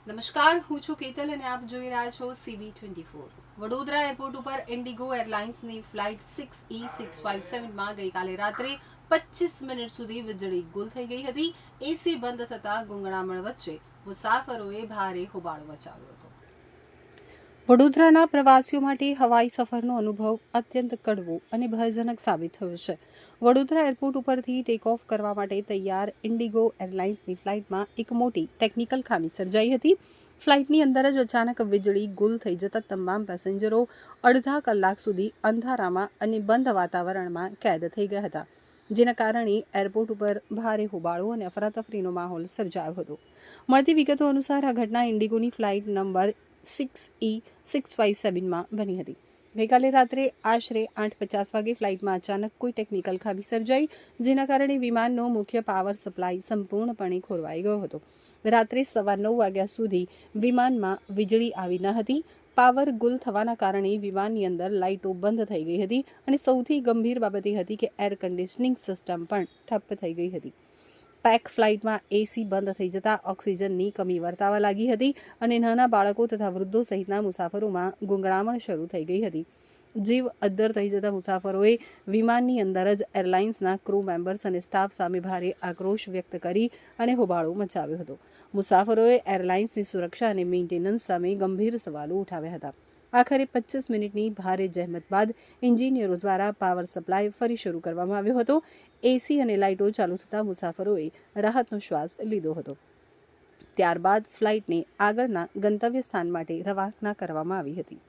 નમસ્કાર, હું છું કેતલ અને આપ જોઈ રહ્યા છો CB24। વડોદરા એરપોર્ટ ઉપર ઇન્ડિગો એરલાઇન્સની ફ્લાઇટ 6E657માં ગઈકાલે રાત્રે 25 મિનિટ સુધી વીજળી ગુલ થઈ ગઈ હતી। એસી બંધ થતાં ગુંગળામણ વચ્ચે મુસાફરોએ ભારે હોબાળો મચાવ્યો હતો। વડોદરાના પ્રવાસીઓ માટે હવાઈ સફરનો અનુભવ અત્યંત કડવો અને ભયજનક સાબિત થયો છે। વડોદરા એરપોર્ટ ઉપરથી ટેક ઓફ કરવા માટે તૈયાર ઇન્ડિગો એરલાઇન્સની ફ્લાઇટમાં એક મોટી ટેકનિકલ ખામી સર્જાઈ હતી। ફ્લાઇટની અંદર જ અચાનક વીજળી ગુલ થઈ જતા તમામ પેસેન્જરો અડધા કલાક સુધી અંધારામાં અને બંધ વાતાવરણમાં કેદ થઈ ગયા હતા, જેના કારણે એરપોર્ટ ઉપર ભારે હોબાળો અને અફરાતફરીનો માહોલ સર્જાયો હતો। મળતી વિગતો અનુસાર આ ઘટના ઇન્ડિગોની ફ્લાઇટ નંબર 6E657માં બની હતી। ગઈકાલે રાત્રે આશરે 8:50 વાગે ફ્લાઇટમાં અચાનક કોઈ ટેકનિકલ ખામી સર્જાઈ, જેના કારણે વિમાનનો મુખ્ય પાવર સપ્લાય સંપૂર્ણપણે ખોરવાઈ ગયો હતો। રાત્રે 9:15 વાગ્યા સુધી વિમાનમાં વીજળી આવી ન હતી। પાવર ગુલ થવાના કારણે વિમાનની અંદર લાઇટો બંધ થઈ ગઈ હતી અને સૌથી ગંભીર બાબત એ હતી કે એર કન્ડિશનિંગ સિસ્ટમ પણ ઠપ્પ થઈ ગઈ હતી। પેક ફ્લાઇટમાં એસી બંધ થઈ જતાં ઓક્સિજનની કમી વર્તાવા લાગી હતી અને નાના બાળકો તથા વૃદ્ધો સહિતના મુસાફરોમાં ગુંગળામણ શરૂ થઈ ગઈ હતી। જીવ અદ્ધર થઈ જતા મુસાફરોએ વિમાનની અંદર જ એરલાઇન્સના ક્રૂ મેમ્બર્સ અને સ્ટાફ સામે ભારે આક્રોશ વ્યક્ત કરી અને હોબાળો મચાવ્યો હતો। મુસાફરોએ એરલાઇન્સની સુરક્ષા અને મેન્ટેનન્સ સામે ગંભીર સવાલો ઉઠાવ્યા હતા। આખરે 25 મિનિટની ભારે જહેમત બાદ એન્જિનિયરો દ્વારા પાવર સપ્લાય ફરી શરૂ કરવામાં આવ્યો હતો। એસી અને લાઇટો ચાલુ થતાં મુસાફરોએ રાહતનો શ્વાસ લીધો હતો। ત્યારબાદ ફ્લાઇટને આગળના ગંતવ્ય સ્થાન માટે રવાના કરવામાં આવી હતી।